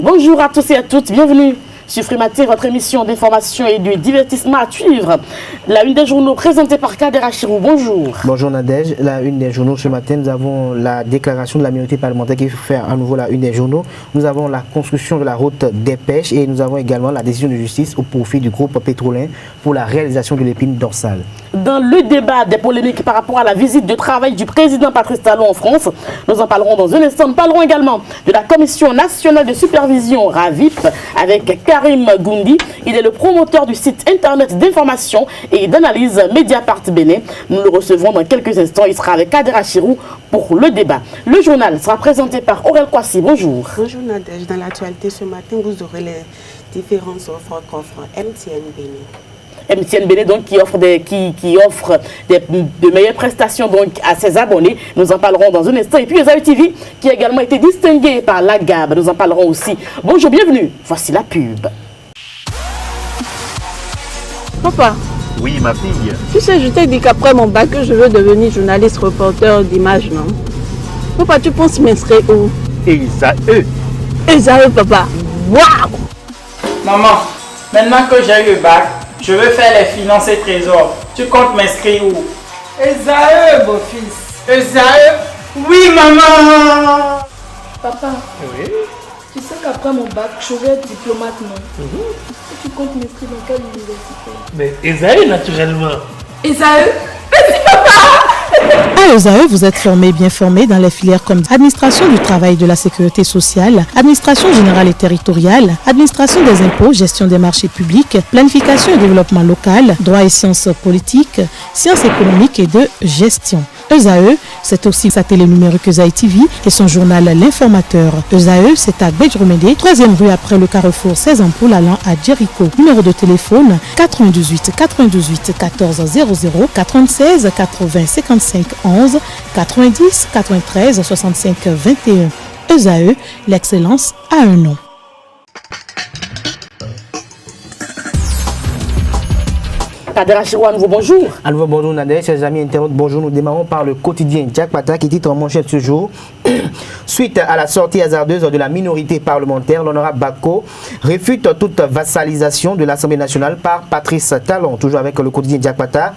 Bonjour à tous et à toutes, bienvenue sur Frimaté, votre émission d'information et de divertissement à suivre. La une des journaux présentée par Kader Achirou, bonjour. Bonjour Nadège, la une des journaux ce matin, nous avons la déclaration de la minorité parlementaire qui fait à nouveau la une des journaux. Nous avons la construction de la route des pêches et nous avons également la décision de justice au profit du groupe pétrolien pour la réalisation de l'épine dorsale. Dans le débat des polémiques par rapport à la visite de travail du président Patrice Talon en France, nous en parlerons dans un instant. Nous parlerons également de la Commission nationale de supervision RAVIP avec Karim Goundi. Il est le promoteur du site internet d'information et d'analyse Mediapart Bénin. Nous le recevrons dans quelques instants. Il sera avec Kader Achirou pour le débat. Le journal sera présenté par Aurel Kwasi. Bonjour. Bonjour Nadège. Dans l'actualité ce matin, vous aurez les différentes offres qu'offre MTN Bénin. MTN Bénin donc qui offre de meilleures prestations donc à ses abonnés. Nous en parlerons dans un instant. Et puis Esaü TV qui a également été distingué par la GAB. Nous en parlerons aussi. Bonjour, bienvenue. Voici la pub. Papa. Oui, ma fille. Tu sais, je t'ai dit qu'après mon bac, je veux devenir journaliste reporter d'images, non? Papa, tu penses m'inscrire où? Esaü. Esaü, papa. Waouh! Maman, maintenant que j'ai eu le bac, je veux faire les finances et trésors. Tu comptes m'inscrire où? Esaü, beau-fils. Esaü? Oui, maman! Papa, Oui. tu sais qu'après mon bac, je vais être diplomate, non? Et tu comptes m'inscrire dans quelle université? Mais Esaü, naturellement. Esaü? À ESAE, vous êtes bien formé dans les filières comme administration du travail et de la sécurité sociale, administration générale et territoriale, administration des impôts, gestion des marchés publics, planification et développement local, droit et sciences politiques, sciences économiques et de gestion. ESAE, c'est aussi sa télé numérique ESAÜ TV et son journal L'Informateur. ESAE, c'est à Bedjromédé, 3e rue après le carrefour 16 ampoules allant à Jericho. Numéro de téléphone 98 98 14 00 96 80 55 11 90 93 65 21. ESAE, l'excellence a un nom. Kader Achirou, à nouveau bonjour. À nouveau bonjour Nadège, chers amis internautes, bonjour. Nous démarrons par le quotidien Jack Pata qui titre en manchette ce jour. Suite à la sortie hasardeuse de la minorité parlementaire, l'honorable Bako réfute toute vassalisation de l'Assemblée nationale par Patrice Talon. Toujours avec le quotidien Jack Pata.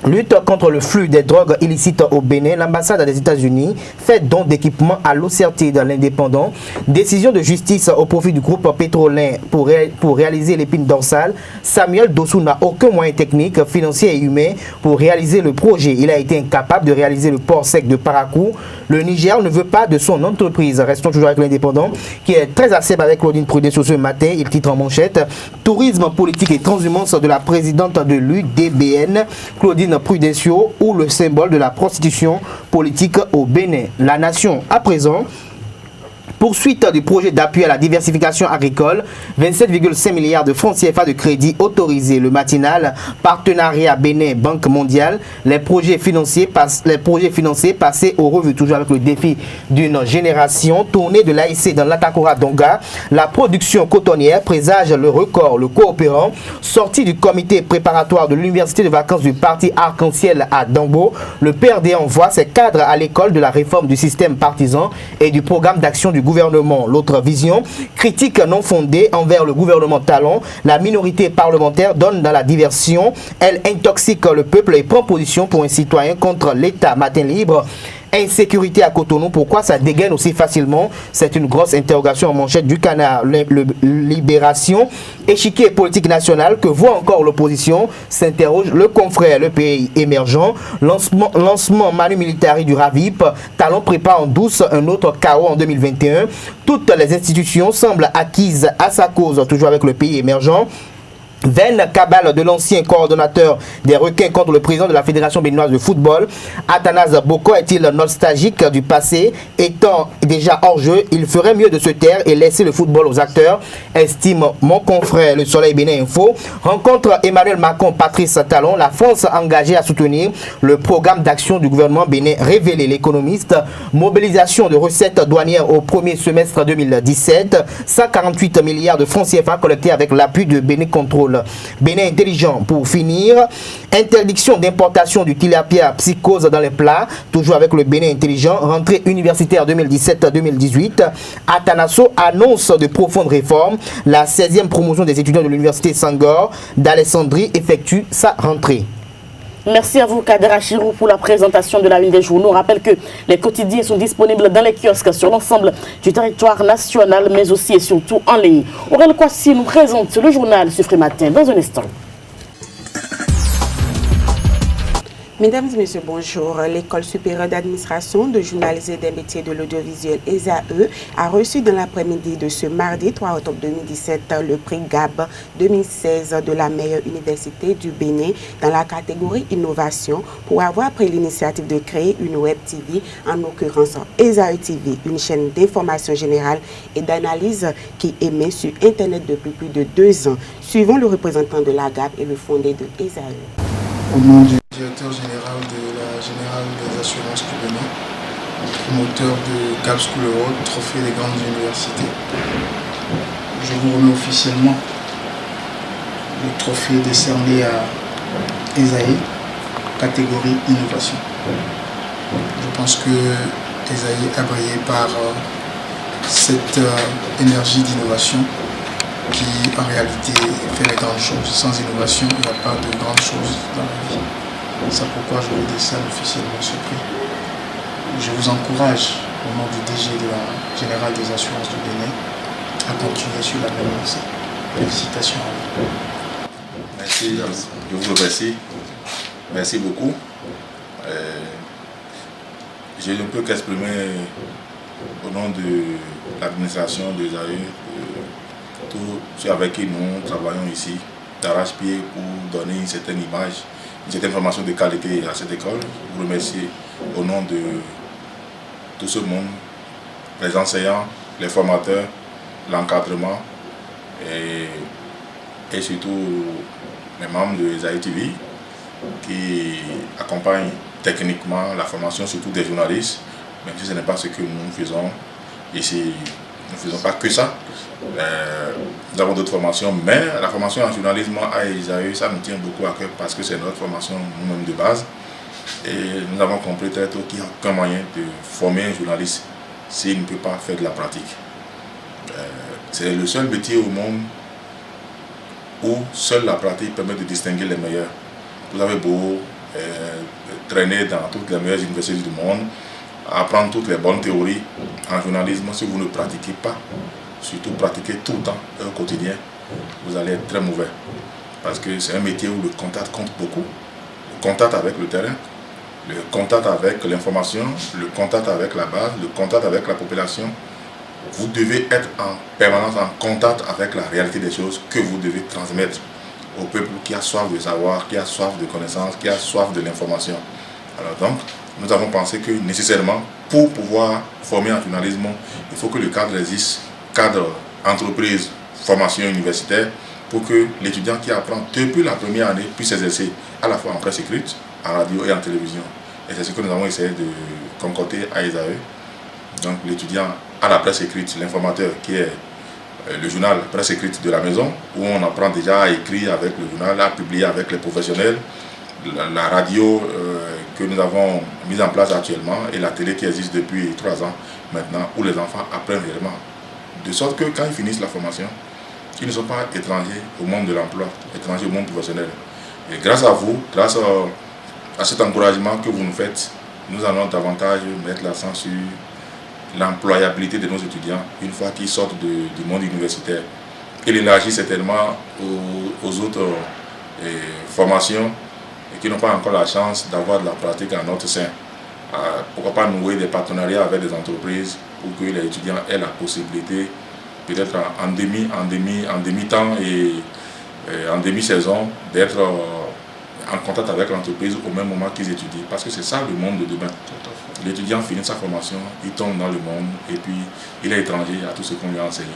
Lutte contre le flux des drogues illicites au Bénin, l'ambassade des États-Unis fait don d'équipement à l'OCRT de l'indépendant. Décision de justice au profit du groupe pétrolien pour réaliser l'épine dorsale. Samuel Dossou n'a aucun moyen technique, financier et humain pour réaliser le projet. Il a été incapable de réaliser le port sec de Parakou. Le Niger ne veut pas de son entreprise. Restons toujours avec l'indépendant qui est très acerbe avec Claudine Prudentiaux ce matin. Il titre en manchette tourisme politique et transhumance de la présidente de l'UDBN, Claudine Prudentiaux, ou le symbole de la prostitution politique au Bénin. La nation à présent. Poursuite du projet d'appui à la diversification agricole, 27,5 milliards de francs CFA de crédit autorisés. Le matinal, partenariat Bénin, Banque mondiale, les projets financiers passés au revue, toujours avec le défi d'une génération. Tournée de l'AIC dans l'Atakora Donga, la production cotonnière présage le record. Le coopérant, sorti du comité préparatoire de l'université de vacances du parti Arc-en-Ciel à Dambo, le PRD envoie ses cadres à l'école de la réforme du système partisan et du programme d'action du gouvernement. L'autre vision, critique non fondée envers le gouvernement Talon, la minorité parlementaire donne dans la diversion, elle intoxique le peuple et prend position pour un citoyen contre l'État. Matin libre. Insécurité à Cotonou, pourquoi ça dégaine aussi facilement? C'est une grosse interrogation en manchette du canard. Libération, échiquier politique national que voit encore l'opposition, s'interroge le confrère. Le pays émergent, lancement Manu Militari du RAVIP, Talon prépare en douce un autre chaos en 2021. Toutes les institutions semblent acquises à sa cause, toujours avec le pays émergent. Vaine cabale de l'ancien coordonnateur des requins contre le président de la Fédération béninoise de football. Athanase Boko est-il nostalgique du passé? Étant déjà hors jeu, il ferait mieux de se taire et laisser le football aux acteurs, estime mon confrère Le Soleil Bénin Info. Rencontre Emmanuel Macron, Patrice Talon, la France engagée à soutenir le programme d'action du gouvernement bénin révélé. L'économiste, mobilisation de recettes douanières au premier semestre 2017, 148 milliards de francs CFA collectés avec l'appui de Bénin Contrôle. pôle Bénin intelligent. Pour finir, interdiction d'importation du tilapia psychose dans les plats, toujours avec le Bénin intelligent. Rentrée universitaire 2017-2018. Atanasso annonce de profondes réformes. La 16e promotion des étudiants de l'université Sangor d'Alexandrie effectue sa rentrée. Merci à vous, Kader Achirou, pour la présentation de la une des journaux. On rappelle que les quotidiens sont disponibles dans les kiosques sur l'ensemble du territoire national, mais aussi et surtout en ligne. Aurel Kwasi nous présente le journal Suffré Matin dans un instant. Mesdames et messieurs, bonjour. L'École supérieure d'administration de journalisme et des métiers de l'audiovisuel ESAE a reçu dans l'après-midi de ce mardi 3 octobre 2017 le prix GAB 2016 de la meilleure université du Bénin dans la catégorie innovation pour avoir pris l'initiative de créer une web TV, en l'occurrence ESAE TV, une chaîne d'information générale et d'analyse qui émet sur Internet depuis plus de 2 ans. Suivant le représentant de la GAB et le fondé de ESAE. Au nom du directeur général de la Générale des Assurances du Bénin, promoteur de GAB School Award, trophée des grandes universités, je vous remets officiellement le trophée décerné à ESAE, catégorie innovation. Je pense que ESAE a brillé par cette énergie d'innovation qui en réalité fait les grandes choses. Sans innovation, il n'y a pas de grandes choses dans la vie. C'est pourquoi je vous décerne officiellement ce prix. Je vous encourage, au nom du DG de la Générale des Assurances du Bénin, à continuer sur la même lancée. Félicitations à vous. Merci, je vous remercie. Merci beaucoup. Je ne peux qu'exprimer au nom de l'administration des AE tous ceux avec qui nous travaillons ici d'arrache-pied pour donner une certaine image, une certaine formation de qualité à cette école. Je vous remercie au nom de tout ce monde, les enseignants, les formateurs, l'encadrement et surtout les membres de ESAE TV qui accompagnent techniquement la formation, surtout des journalistes, même si ce n'est pas ce que nous faisons ici. Nous ne faisons pas que ça. Nous avons d'autres formations, mais la formation en journalisme à ESAE, ça nous tient beaucoup à cœur parce que c'est notre formation nous-mêmes de base. Et nous avons compris très tôt qu'il n'y a aucun moyen de former un journaliste s'il ne peut pas faire de la pratique. C'est le seul métier au monde où seule la pratique permet de distinguer les meilleurs. Vous avez beau traîner dans toutes les meilleures universités du monde, apprendre toutes les bonnes théories en journalisme, si vous ne pratiquez pas, surtout pratiquer tout le temps et au quotidien, vous allez être très mauvais. Parce que c'est un métier où le contact compte beaucoup. Le contact avec le terrain, le contact avec l'information, le contact avec la base, le contact avec la population. Vous devez être en permanence en contact avec la réalité des choses que vous devez transmettre au peuple qui a soif de savoir, qui a soif de connaissance, qui a soif de l'information. Alors donc, nous avons pensé que nécessairement, pour pouvoir former en journalisme, il faut que le cadre existe, cadre entreprise, formation universitaire, pour que l'étudiant qui apprend depuis la première année puisse exercer à la fois en presse écrite, en radio et en télévision. Et c'est ce que nous avons essayé de concocter à ESAE. Donc l'étudiant à la presse écrite, l'informateur qui est le journal presse écrite de la maison, où on apprend déjà à écrire avec le journal, à publier avec les professionnels, la radio que nous avons mise en place actuellement et la télé qui existe depuis 3 ans maintenant, où les enfants apprennent réellement. De sorte que quand ils finissent la formation, ils ne sont pas étrangers au monde de l'emploi, étrangers au monde professionnel. Et grâce à vous, grâce à cet encouragement que vous nous faites, nous allons davantage mettre l'accent sur l'employabilité de nos étudiants une fois qu'ils sortent du monde universitaire. Et l'élargir certainement aux autres formations et qui n'ont pas encore la chance d'avoir de la pratique en notre sein. Pourquoi pas nouer des partenariats avec des entreprises pour que les étudiants aient la possibilité, peut-être en demi-temps et en demi-saison, d'être en contact avec l'entreprise au même moment qu'ils étudient. Parce que c'est ça le monde de demain. L'étudiant finit sa formation, il tombe dans le monde et puis il est étranger à tout ce qu'on lui a enseigné.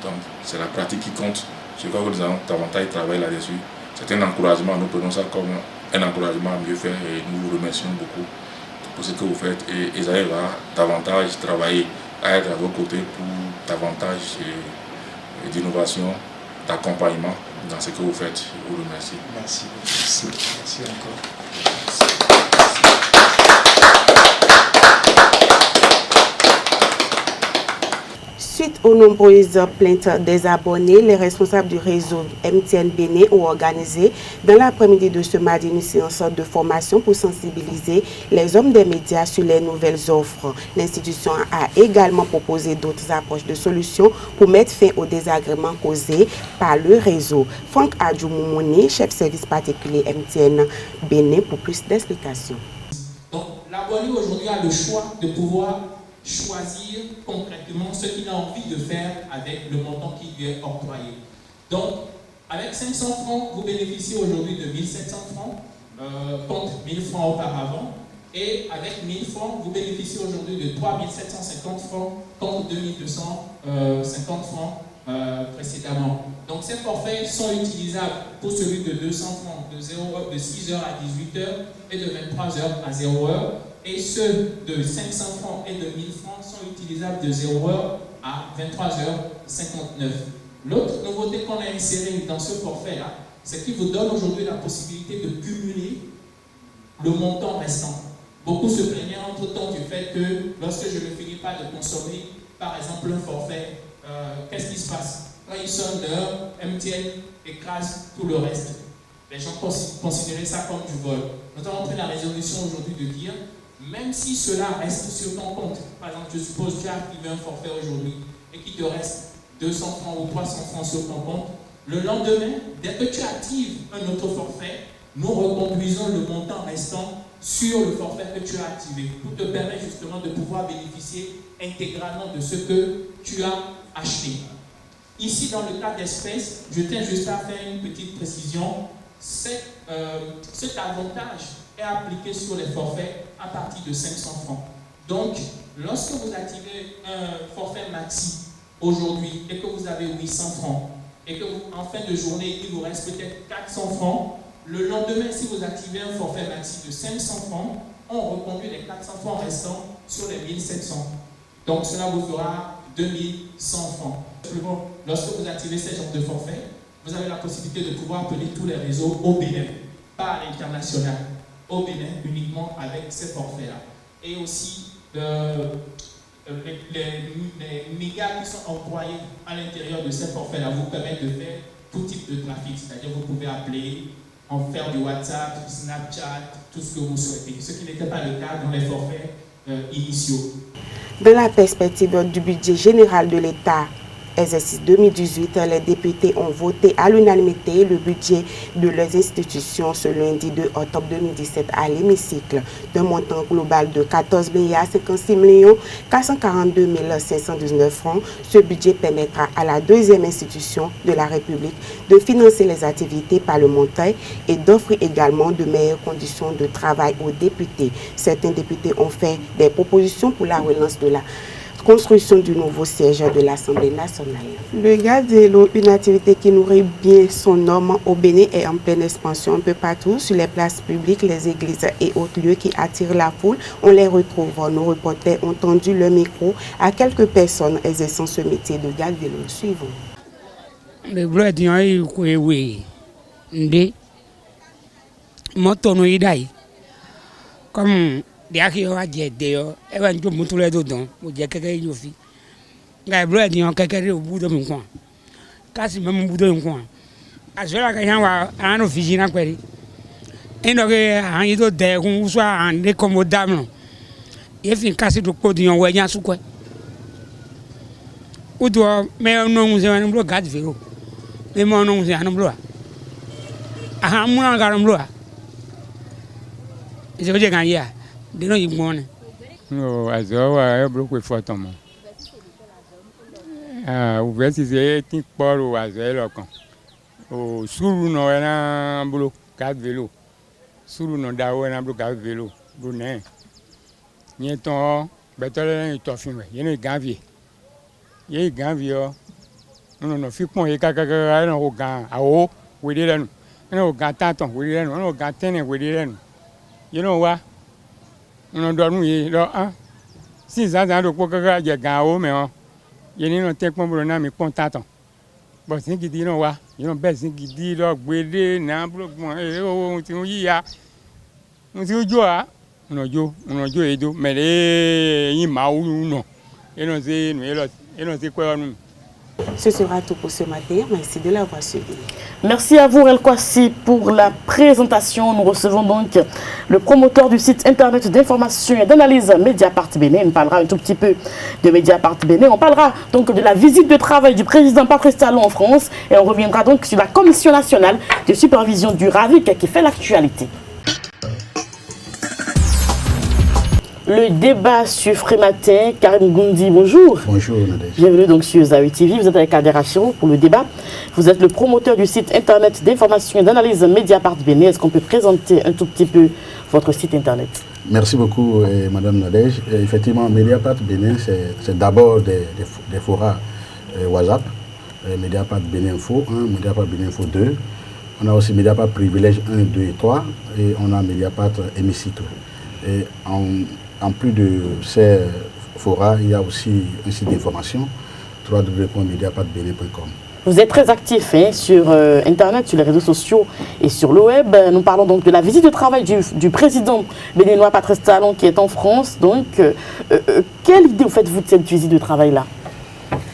Donc c'est la pratique qui compte. Je crois que nous allons davantage travailler là-dessus. C'est un encouragement, nous prenons ça comme un encouragement à mieux faire et nous vous remercions beaucoup pour ce que vous faites. Et ESAE va davantage travailler à être à vos côtés pour davantage d'innovation d'accompagnement dans ce que vous faites. Je vous remercie. Merci. Merci encore. Suite aux nombreuses plaintes des abonnés, les responsables du réseau MTN Bénin ont organisé dans l'après-midi de ce mardi une séance de formation pour sensibiliser les hommes des médias sur les nouvelles offres. L'institution a également proposé d'autres approches de solutions pour mettre fin aux désagréments causés par le réseau. Franck Adjoumoumouni, chef service particulier MTN Bénin, pour plus d'explications. Donc l'abonné aujourd'hui a le choix de pouvoir choisir concrètement ce qu'il a envie de faire avec le montant qui lui est octroyé. Donc, avec 500 francs, vous bénéficiez aujourd'hui de 1700 francs, contre 1000 francs auparavant. Et avec 1000 francs, vous bénéficiez aujourd'hui de 3750 francs, contre 2250 francs précédemment. Donc, ces forfaits sont utilisables pour celui de 200 francs de 6h à 18h et de 23h à 0h. Et ceux de 500 francs et de 1000 francs sont utilisables de 0h à 23h59. L'autre nouveauté qu'on a insérée dans ce forfait-là, c'est qu'il vous donne aujourd'hui la possibilité de cumuler le montant restant. Beaucoup se plaignaient entre-temps du fait que lorsque je ne finis pas de consommer, par exemple, un forfait, qu'est-ce qui se passe? Quand il sonne l'heure, MTN écrase tout le reste. Les gens considéraient ça comme du vol. Nous avons pris la résolution aujourd'hui de dire, même si cela reste sur ton compte, par exemple, je suppose que tu as activé un forfait aujourd'hui et qu'il te reste 200 francs ou 300 francs sur ton compte, le lendemain, dès que tu actives un autre forfait, nous reconduisons le montant restant sur le forfait que tu as activé pour te permettre justement de pouvoir bénéficier intégralement de ce que tu as acheté. Ici, dans le cas d'espèces, je tiens juste à faire une petite précision. Cet avantage est appliqué sur les forfaits à partir de 500 francs. Donc, lorsque vous activez un forfait maxi aujourd'hui et que vous avez 800 francs et que en fin de journée, il vous reste peut-être 400 francs, le lendemain, si vous activez un forfait maxi de 500 francs, on reconduit les 400 francs restants sur les 1700. Donc, cela vous fera 2100 francs. Simplement, lorsque vous activez ce genre de forfait, vous avez la possibilité de pouvoir appeler tous les réseaux au Bénin, pas à l'international, au Bénin uniquement avec ces forfaits-là. Et aussi, les mégas qui sont employés à l'intérieur de ces forfaits-là vous permettent de faire tout type de trafic, c'est-à-dire vous pouvez appeler, en faire du WhatsApp, Snapchat, tout ce que vous souhaitez, ce qui n'était pas le cas dans les forfaits initiaux. Dans la perspective du budget général de l'État, exercice 2018, les députés ont voté à l'unanimité le budget de leurs institutions ce lundi 2 octobre 2017 à l'hémicycle d'un montant global de 14 56 442 519 francs. Ce budget permettra à la deuxième institution de la République de financer les activités parlementaires et d'offrir également de meilleures conditions de travail aux députés. Certains députés ont fait des propositions pour la relance de la construction du nouveau siège de l'Assemblée nationale. Le gaz de l'eau, une activité qui nourrit bien son homme au Bénin, est en pleine expansion un peu partout sur les places publiques, les églises et autres lieux qui attirent la foule. On les retrouve. Nos reporters ont tendu le micro à quelques personnes exerçant ce métier de gaz de l'eau. Suivons. Le bled est oui, ndé, moto idai, comme dia qui a dit d'ailleurs, et ben tout le monde dedans, ou dia quelqu'un y aussi. Le bled est quelqu'un au bout de mon coin, quasi même au bout de mon coin. À cela que j'en vois un officier à quoi. Et donc un ido de qu'on soit un décommodable. Il fait casser le code d'un voyant sous quoi. Ou doit mais non c'est un bloc de vélo. Mais mon nom c'est un bloc. Ah mon un bloc. Je veux dire gagner. De non il monne. No azoa é bloco foto mo. Ah o versi c'est tin poro azelo kan. O suru no na bloc de vélo. Suru no dawo na bloc de vélo. Boné. Nieton betole to fin we. Yene ganvier. Ye ganvier. Non fi pon e kaka na o gan awo we de lenu. Na o gan tanton we de lenu. Na o gan tene we de lenu. You know what? On doit nous y là si ça dans le poker j'ai gao mais il n'y a pas de problème mais contact bon c'est qui dit non wa ils ont personne qui dit là gbede na bloquement on ti ya on ti ojo a on ojo edo mais yin ma wu no et non c'est quoi nous. Ce sera tout pour ce matin. Merci de l'avoir suivi. Merci à vous, El Kwasi, pour la présentation. Nous recevons donc le promoteur du site internet d'information et d'analyse Mediapart Bénin. On parlera un tout petit peu de Mediapart Bénin. On parlera donc de la visite de travail du président Patrice Talon en France. Et on reviendra donc sur la Commission nationale de supervision du RAVIC qui fait l'actualité. Le débat sur Frématin, Karim Goundi, bonjour. Bonjour, Nadège. Bienvenue donc sur Zawi TV. Vous êtes avec Kader Achiro pour le débat. Vous êtes le promoteur du site internet d'information et d'analyse Mediapart Bénin. Est-ce qu'on peut présenter un tout petit peu votre site internet? Merci beaucoup, Madame Nadège. Effectivement, Mediapart Bénin, c'est d'abord des forats WhatsApp. Mediapart Bénin Info 1, Mediapart Bénin Info 2. On a aussi Mediapart Privilège 1, 2 et 3. Et on a Mediapart Hémicycle. Et en plus de ces forats, il y a aussi un site d'information, www.mediapartbenin.com. Vous êtes très actif sur Internet, sur les réseaux sociaux et sur le web. Nous parlons donc de la visite de travail du président béninois Patrice Talon qui est en France. Donc, quelle idée vous faites-vous de cette visite de travail-là?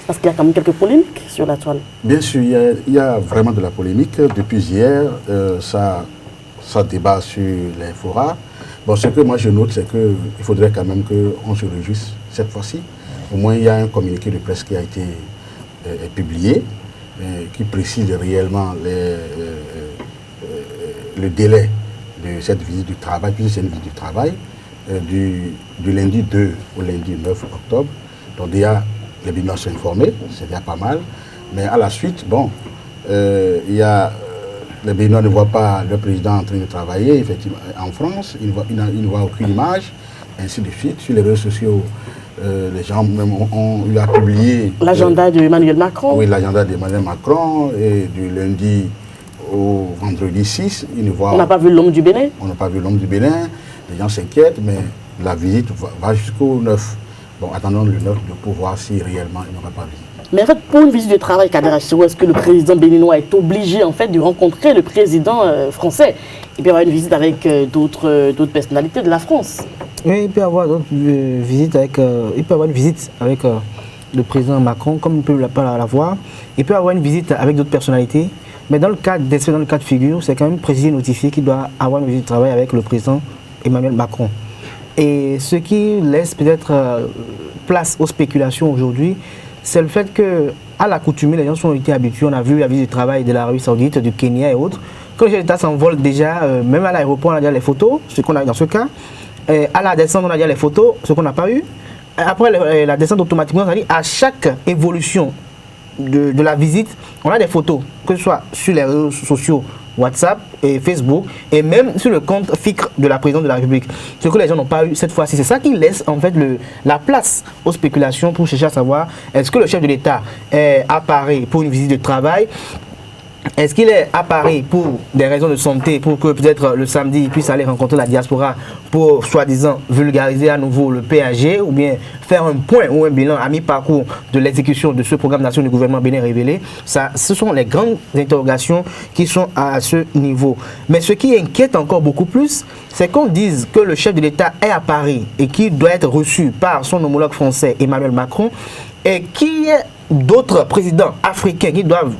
Parce qu'il y a quand même quelques polémiques sur la toile. Bien sûr, il y a vraiment de la polémique. Depuis hier, ça débat sur les forats. Bon, ce que moi je note, c'est qu'il faudrait quand même qu'on se réjouisse cette fois-ci. Au moins, il y a un communiqué de presse qui a été publié, qui précise réellement le délai de cette visite du travail, puisque c'est une visite du travail, du lundi 2 au lundi 9 octobre. Donc déjà, les Béninois sont informés, c'est déjà pas mal. Mais à la suite, bon, il y a... Les Béninois ne voient pas le président en train de travailler effectivement, en France, ils ne voient aucune image, ainsi de suite. Sur les réseaux sociaux, les gens même ont publié... L'agenda d'Emmanuel Macron. Oui, l'agenda d'Emmanuel Macron, et du lundi au vendredi 6, ils ne voient... On n'a pas vu l'homme du Bénin. On n'a pas vu l'homme du Bénin, les gens s'inquiètent, mais la visite va jusqu'au 9. Bon, attendons le 9 pour voir si réellement il n'aura pas visité. Mais en fait, pour une visite de travail, Kader Achiro, est-ce que le président béninois est obligé en fait de rencontrer le président français? Il peut y avoir une visite avec d'autres personnalités de la France. Oui, il peut y avoir d'autres visites avec, il peut y avoir une visite avec le président Macron, comme il peut la voir. Il peut y avoir une visite avec d'autres personnalités. Mais dans le cas de figure, c'est quand même le président notifié qui doit avoir une visite de travail avec le président Emmanuel Macron. Et ce qui laisse peut-être place aux spéculations aujourd'hui, c'est le fait qu'à l'accoutumée, les gens ont été habitués. On a vu la visite de travail de l'Arabie Saoudite, du Kenya et autres. Quand les États s'envolent déjà, même à l'aéroport, on a déjà les photos, ce qu'on a eu dans ce cas. À la descente, on a déjà les photos, ce qu'on n'a pas eu. Après la descente, automatiquement, c'est-à-dire à chaque évolution de la visite, on a des photos, que ce soit sur les réseaux sociaux, WhatsApp et Facebook, et même sur le compte FICRE de la présidente de la République. Ce que les gens n'ont pas eu cette fois-ci, c'est ça qui laisse en fait la place aux spéculations pour chercher à savoir est-ce que le chef de l'État est à Paris pour une visite de travail. Est-ce qu'il est à Paris pour des raisons de santé, pour que peut-être le samedi il puisse aller rencontrer la diaspora pour soi-disant vulgariser à nouveau le PAG, ou bien faire un point ou un bilan à mi-parcours de l'exécution de ce programme national du gouvernement Bénin révélé? Ça, ce sont les grandes interrogations qui sont à ce niveau. Mais ce qui inquiète encore beaucoup plus, c'est qu'on dise que le chef de l'État est à Paris et qu'il doit être reçu par son homologue français Emmanuel Macron, et qu'il y ait d'autres présidents africains qui doivent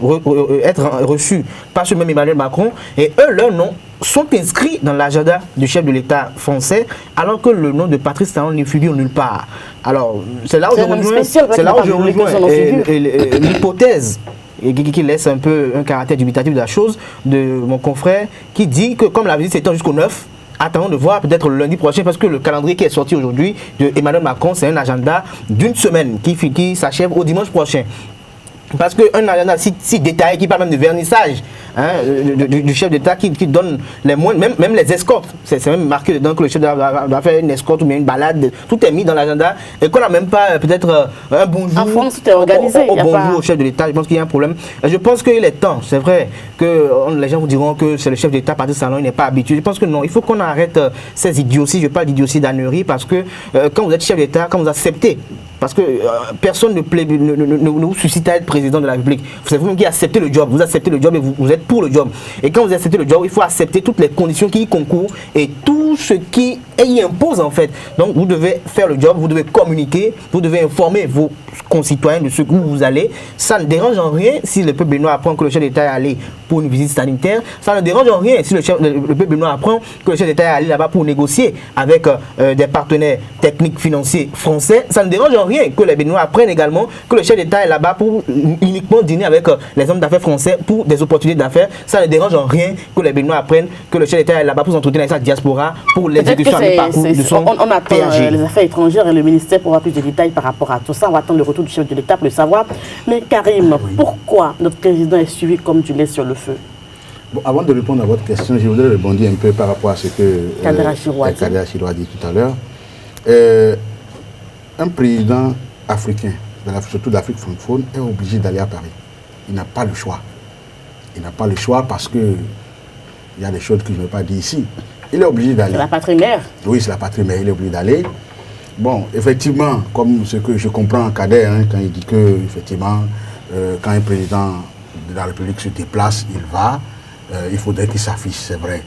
être reçus par ce même Emmanuel Macron, et eux, leurs noms sont inscrits dans l'agenda du chef de l'État français, alors que le nom de Patrice Talon ne figure nulle part. Alors, c'est là où je rejoins l'hypothèse qui laisse un peu un caractère dubitatif de la chose de mon confrère, qui dit que comme la visite s'étend jusqu'au 9, attendons de voir peut-être le lundi prochain, parce que le calendrier qui est sorti aujourd'hui de Emmanuel Macron, c'est un agenda d'une semaine qui s'achève au dimanche prochain. Parce qu'un agenda si détaillé, qui parle même de vernissage du chef d'État, qui donne les moyens, même les escortes, c'est même marqué dedans que le chef d'État doit faire une escorte ou bien une balade, tout est mis dans l'agenda, et qu'on n'a même pas peut-être un bonjour. En France, tout est organisé. Bonjour au chef de l'État, je pense qu'il y a un problème. Je pense qu'il est temps, c'est vrai, que les gens vous diront que c'est le chef d'État, Patrice Talon, il n'est pas habitué. Je pense que non, il faut qu'on arrête ces idioties, je parle d'idiotie d'ânerie, parce que quand vous êtes chef d'État, quand vous acceptez parce que personne ne vous suscite à être président de la République. C'est vous-même qui acceptez le job, vous acceptez le job et vous êtes pour le job. Et quand vous acceptez le job, il faut accepter toutes les conditions qui y concourent et tout ce qui y impose en fait. Donc vous devez faire le job, vous devez communiquer, vous devez informer vos concitoyens de ce que vous allez. Ça ne dérange en rien si le peuple béninois apprend que le chef d'État est allé pour une visite sanitaire. Ça ne dérange en rien si le peuple béninois apprend que le chef d'État est allé là-bas pour négocier avec des partenaires techniques financiers français. Ça ne dérange en rien que les Béninois apprennent également que le chef d'État est là-bas pour uniquement dîner avec les hommes d'affaires français pour des opportunités d'affaires. Ça ne dérange en rien que les Béninois apprennent que le chef d'État est là-bas pour s'entretenir avec sa diaspora pour l'exécution du parcours de son on attend PRG. les affaires étrangères et le ministère pour avoir plus de détails par rapport à tout ça. On va attendre le retour du chef de l'État pour le savoir. Mais Karim, pourquoi notre président est suivi comme du lait sur le feu? Bon, avant de répondre à votre question, je voudrais rebondir un peu par rapport à ce que Kadera Chirou a dit tout à l'heure. Un président africain, surtout d'Afrique francophone, est obligé d'aller à Paris. Il n'a pas le choix. Il n'a pas le choix parce que il y a des choses que je ne vais pas dire ici. Il est obligé d'aller. C'est la patrie mère. Oui, c'est la patrie mère. Il est obligé d'aller. Bon, effectivement, comme ce que je comprends en Kader, quand il dit que, effectivement, quand un président de la République se déplace, il va, il faudrait qu'il s'affiche, c'est vrai.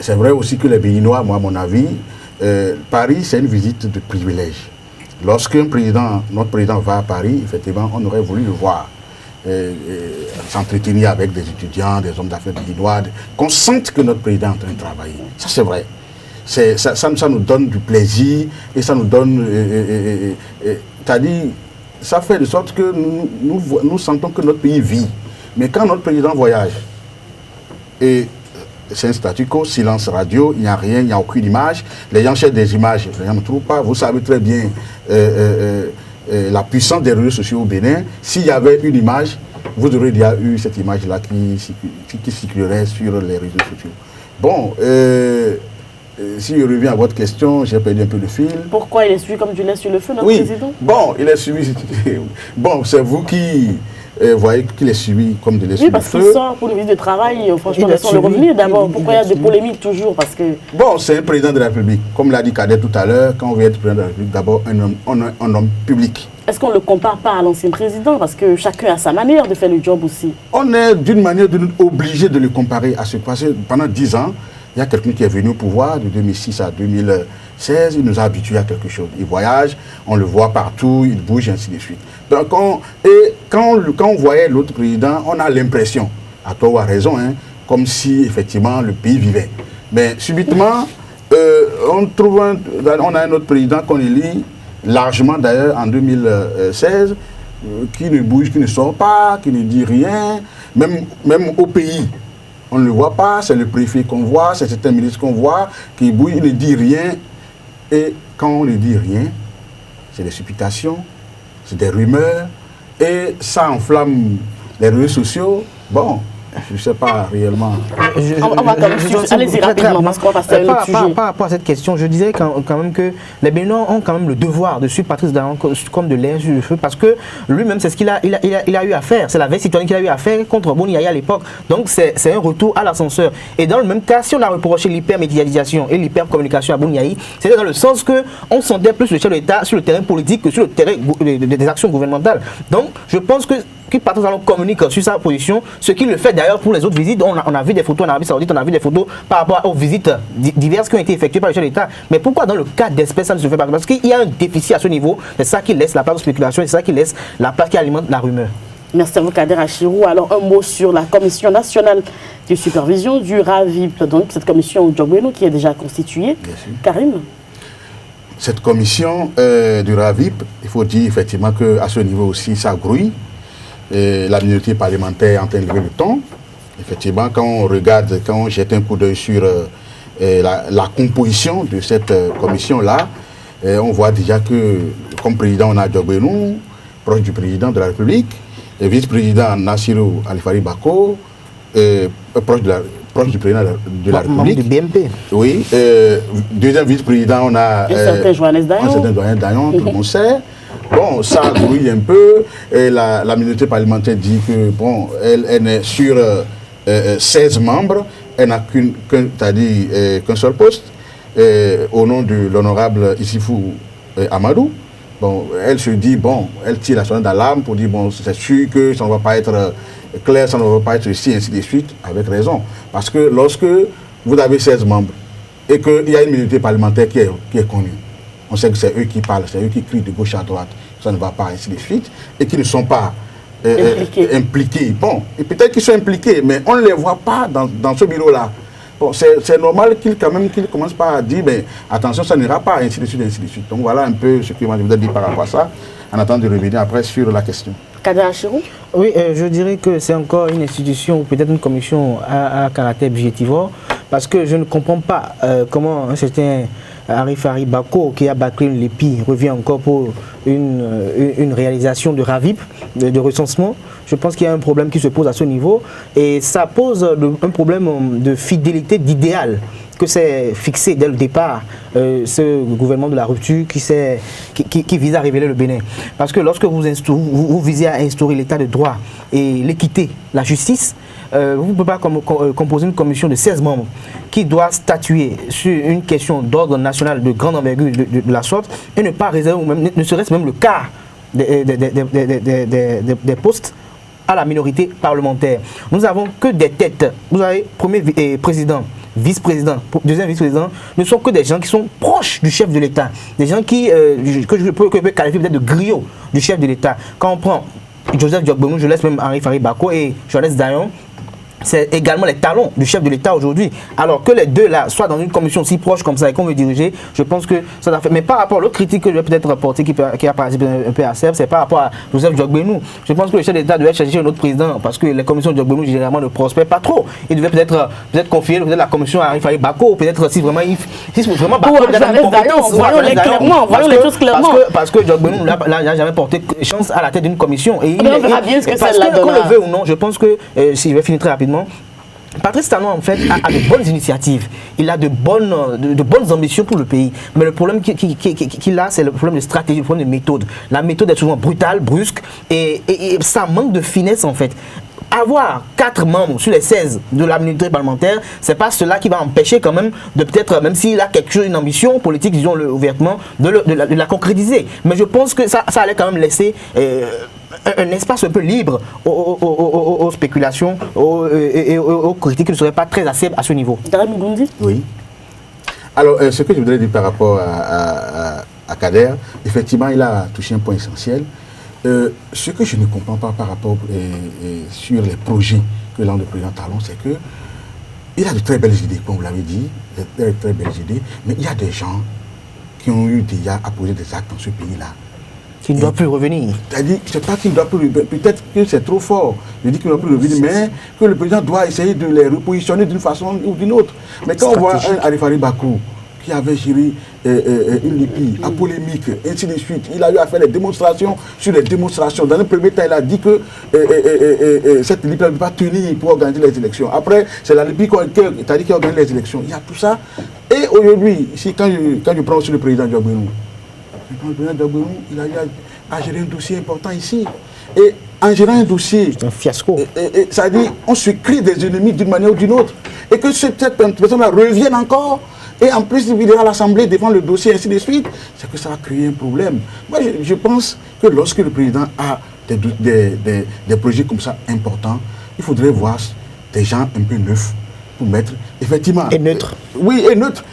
C'est vrai aussi que les Béninois, moi, à mon avis, Paris, c'est une visite de privilège. Lorsqu'un président, notre président va à Paris, effectivement, on aurait voulu le voir. S'entretenir avec des étudiants, des hommes d'affaires béninois, qu'on sente que notre président est en train de travailler. Ça, c'est vrai. Ça nous donne du plaisir et ça nous donne... c'est-à-dire, ça fait de sorte que nous sentons que notre pays vit. Mais quand notre président voyage, et c'est un statu quo, silence radio, il n'y a rien, il n'y a aucune image, les gens cherchent des images, les gens ne trouvent pas, vous savez très bien la puissance des réseaux sociaux au Bénin. S'il y avait une image, vous aurez déjà eu cette image-là qui circulerait sur les réseaux sociaux. Bon, si je reviens à votre question, j'ai perdu un peu le fil. Pourquoi il est suivi comme du lait sur le feu, notre président? Bon, il est suivi. Bon, c'est vous qui voyez qu'il est suivi comme du lait sur le feu. Oui, parce qu'il sort pour une visite de travail, franchement, laissons le revenir d'abord. Pourquoi il y a des polémiques toujours? Parce que... Bon, c'est un président de la République. Comme l'a dit Kader tout à l'heure, quand on veut être président de la République, d'abord un homme public. Est-ce qu'on ne le compare pas à l'ancien président? Parce que chacun a sa manière de faire le job aussi. On est d'une manière obligé de le comparer à ce passé. Pendant 10 ans, il y a quelqu'un qui est venu au pouvoir de 2006 à 2016, il nous a habitués à quelque chose. Il voyage, on le voit partout, il bouge, ainsi de suite. Donc quand on voyait l'autre président, on a l'impression, à tort ou à raison, comme si effectivement le pays vivait. Mais subitement, on a un autre président qu'on élit, largement d'ailleurs en 2016, qui ne bouge, qui ne sort pas, qui ne dit rien, même au pays. On ne le voit pas, c'est le préfet qu'on voit, c'est certains ministres qu'on voit, qui bouillent, il ne dit rien. Et quand on ne dit rien, c'est des supputations, c'est des rumeurs, et ça enflamme les réseaux sociaux. Bon, je ne sais pas réellement. Allez-y rapidement, parce qu'on va passer à un autre sujet. Par rapport à cette question, je disais quand même que les Béninois ont quand même le devoir de suivre Patrice Talon comme de l'air sur le feu, parce que lui-même, c'est ce qu'il a eu à faire. C'est la veille citoyenne qu'il a eu à faire contre Boni Yaya à l'époque. Donc, c'est un retour à l'ascenseur. Et dans le même cas, si on a reproché l'hypermédiatisation et l'hypercommunication à Boni Yaya, c'était dans le sens qu'on sentait plus le chef de l'État sur le terrain politique que sur le terrain des actions gouvernementales. Donc, je pense que Patrice Talon communique sur sa position, ce qui le fait d'ailleurs pour les autres visites. On a vu des photos en Arabie Saoudite, on a vu des photos par rapport aux visites diverses qui ont été effectuées par le chef de l'État. Mais pourquoi dans le cas d'espèces ça ne se fait pas? Parce qu'il y a un déficit à ce niveau, c'est ça qui laisse la place de spéculation, c'est ça qui laisse la place qui alimente la rumeur. Merci à vous, Kadera Chirou. Alors, un mot sur la Commission nationale de supervision du RAVIP, donc cette commission Djobeno qui est déjà constituée. Karim? Cette commission du RAVIP, il faut dire effectivement qu'à ce niveau aussi, ça grouille. La minorité parlementaire est en train de lever le ton. Effectivement, quand on regarde, quand on jette un coup d'œil sur la composition de cette commission-là, on voit déjà que, comme président, on a Djobeno, proche du président de la République, et vice-président Nassirou Alifari Bako, proche du président de la République. Du BMP. Oui. Deuxième vice-président, on a... un certain Johannes Dayan, tout le monde sait. Bon, ça grouille un peu. Et la minorité parlementaire dit que, bon, elle est sur 16 membres. Elle n'a qu'un seul poste, au nom de l'honorable Issifou Amadou. bon, elle se dit, bon, elle tire la sonnette d'alarme pour dire, bon, c'est sûr que ça ne va pas être clair, ça ne va pas être ici, ainsi de suite, avec raison. Parce que lorsque vous avez 16 membres et qu'il y a une minorité parlementaire qui est connue, on sait que c'est eux qui parlent, c'est eux qui crient de gauche à droite, ça ne va pas, ainsi de suite, et qui ne sont pas impliqués. Bon, et peut-être qu'ils sont impliqués, mais on ne les voit pas dans ce bureau-là. Bon, c'est normal qu'ils commencent par à dire, ben, attention, ça n'ira pas, ainsi de suite, ainsi de suite. Donc voilà un peu ce que moi je voudrais dire par rapport à ça, en attendant de revenir après sur la question. Kader Achirou? Oui, je dirais que c'est encore une institution ou peut-être une commission à caractère budgétivore, parce que je ne comprends pas comment un certain Arifari Bako, qui a bâclé l'EPI, revient encore pour une réalisation de RAVIP, de recensement. Je pense qu'il y a un problème qui se pose à ce niveau et ça pose un problème de fidélité, d'idéal que c'est fixé dès le départ ce gouvernement de la rupture qui vise à révéler le Bénin. Parce que lorsque vous visez à instaurer l'état de droit et l'équité, la justice, vous ne pouvez pas composer une commission de 16 membres qui doit statuer sur une question d'ordre national de grande envergure de la sorte et ne pas réserver, ne serait-ce même le quart des postes à la minorité parlementaire. Nous n'avons que des têtes. Vous avez premier président, vice-président, deuxième vice-président, ne sont que des gens qui sont proches du chef de l'État. Des gens que je peux qualifier peut-être de griots du chef de l'État. Quand on prend Joseph Diogbenou, je laisse même Arifari Bako et Johannes Dayon, c'est également les talons du chef de l'État aujourd'hui. Alors que les deux là soient dans une commission si proche comme ça et qu'on veut diriger, je pense que ça doit faire. Mais par rapport à l'autre critique que je vais peut-être reporter qui a participé un peu à CERF, c'est par rapport à Joseph Diogbenou. Je pense que le chef de l'État devait chercher un autre président parce que les commissions de Diogbenou généralement ne prospèrent pas trop. Il devait peut-être confier la commission à Arifari Bako, peut-être si vraiment Bako voyons les choses clairement. Parce que Diogbenou n'a jamais porté chance à la tête d'une commission. Et on verra bien ce que ça donne. Qu'on le veut ou non, je pense que si je vais finir très rapidement. Patrice Talon, en fait, a de bonnes initiatives. Il a de bonnes ambitions pour le pays. Mais le problème qu'il a, c'est le problème de stratégie, le problème de méthode. La méthode est souvent brutale, brusque, et ça manque de finesse, en fait. Avoir 4 membres sur les 16 de la minorité parlementaire, c'est pas cela qui va empêcher quand même de peut-être, même s'il a quelque chose, une ambition politique, disons-le ouvertement, de la concrétiser. Mais je pense que ça allait quand même laisser un espace un peu libre aux spéculations et aux critiques qui ne seraient pas très assez à ce niveau. Oui. Alors, ce que je voudrais dire par rapport à Kader, effectivement, il a touché un point essentiel. Ce que je ne comprends pas par rapport sur les projets que lance le président Talon, c'est que il a de très belles idées, comme vous l'avez dit, de très belles idées, mais il y a des gens qui ont eu déjà à poser des actes dans ce pays-là. Qui ne doit plus revenir. C'est-à-dire, je ne sais pas qu'il ne doit plus revenir, peut-être que c'est trop fort, je dis qu'il ne doit plus revenir, mais que le président doit essayer de les repositionner d'une façon ou d'une autre. Mais quand on voit un Arifari Bako qui avait géré une LIPI à polémique, ainsi de suite. Il a eu à faire les démonstrations sur les démonstrations. Dans un premier temps, il a dit que cette LIPI ne peut pas tenir pour organiser les élections. Après, c'est la LIPI qui a organisé les élections. Il y a tout ça. Et aujourd'hui, ici, quand je prends aussi le président Diogbenou, il a eu à gérer un dossier important ici. Et en gérant un dossier, c'est un fiasco. Ça dit, on se crée des ennemis d'une manière ou d'une autre. Et que cette personne-là revienne encore. Et en plus, il viendra à l'Assemblée défendre le dossier, ainsi de suite. C'est que ça va créer un problème. Moi, je pense que lorsque le président a des projets comme ça importants, il faudrait voir des gens un peu neufs pour mettre, effectivement... Et neutre. Oui, et neutre.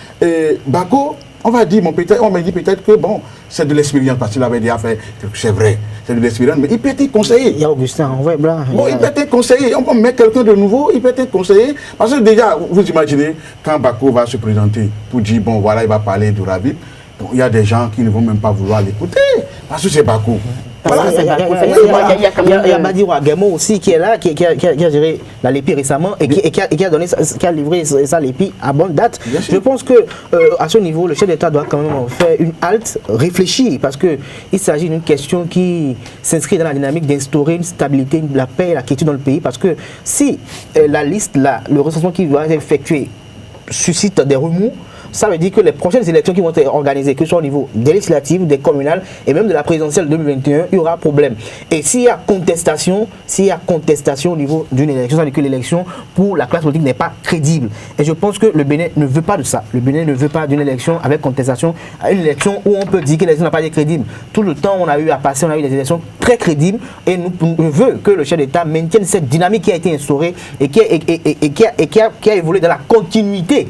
Bako, on m'a dit peut-être que, bon, c'est de l'expérience, parce qu'il avait déjà fait, c'est vrai, c'est de l'expérience, mais il peut être conseillé. Il y a Augustin, en vrai, blanc. Bon, il peut être conseillé, on peut mettre quelqu'un de nouveau, il peut être conseillé, parce que déjà, vous imaginez, quand Bako va se présenter pour dire, bon, voilà, il va parler du RAVIP, bon, il y a des gens qui ne vont même pas vouloir l'écouter, parce que c'est Bako. Voilà, il y a Badi Ouagemo aussi qui est là, qui a géré la LEPI récemment et qui a livré sa LEPI à bonne date. Je pense que à ce niveau, le chef d'État doit quand même faire une halte, réfléchir, parce qu'il s'agit d'une question qui s'inscrit dans la dynamique d'instaurer une stabilité, la paix et la quiétude dans le pays. Parce que si la liste, le recensement qui doit être effectué suscite des remous, ça veut dire que les prochaines élections qui vont être organisées, que ce soit au niveau des législatives, des communales et même de la présidentielle 2021, il y aura problème. Et s'il y a contestation au niveau d'une élection, ça veut dire que l'élection pour la classe politique n'est pas crédible. Et je pense que le Bénin ne veut pas de ça. Le Bénin ne veut pas d'une élection avec contestation, une élection où on peut dire que l'élection n'a pas été crédible. Tout le temps, on a eu à passer, on a eu des élections très crédibles et nous veut que le chef d'État maintienne cette dynamique qui a été instaurée et qui a évolué dans la continuité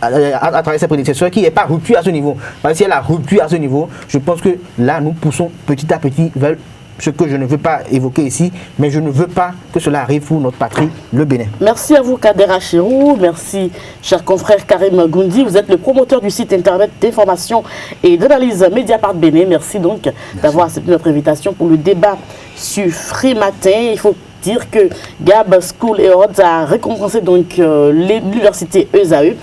à travers ces prédécesseurs, qui n'est pas rupture à ce niveau. Parce que s'il y a la rupture à ce niveau, je pense que là, nous poussons petit à petit vers ce que je ne veux pas évoquer ici, mais je ne veux pas que cela arrive pour notre patrie, le Bénin. Merci à vous, Kadera Chirou. Merci, cher confrère Karim Goundi. Vous êtes le promoteur du site internet d'information et d'analyse Mediapart Bénin. Merci donc d'avoir accepté notre invitation pour le débat sur Free Matin. Il faut dire que Gab School et Odds a récompensé donc l'université ESAE,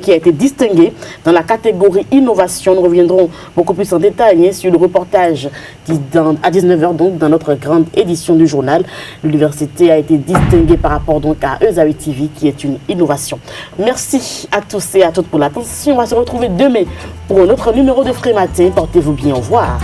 qui a été distinguée dans la catégorie innovation. Nous reviendrons beaucoup plus en détail sur le reportage à 19h donc dans notre grande édition du journal. L'université a été distinguée par rapport donc à ESAE TV qui est une innovation. Merci à tous et à toutes pour l'attention. On va se retrouver demain pour un autre numéro de Free Matin. Portez-vous bien, au revoir.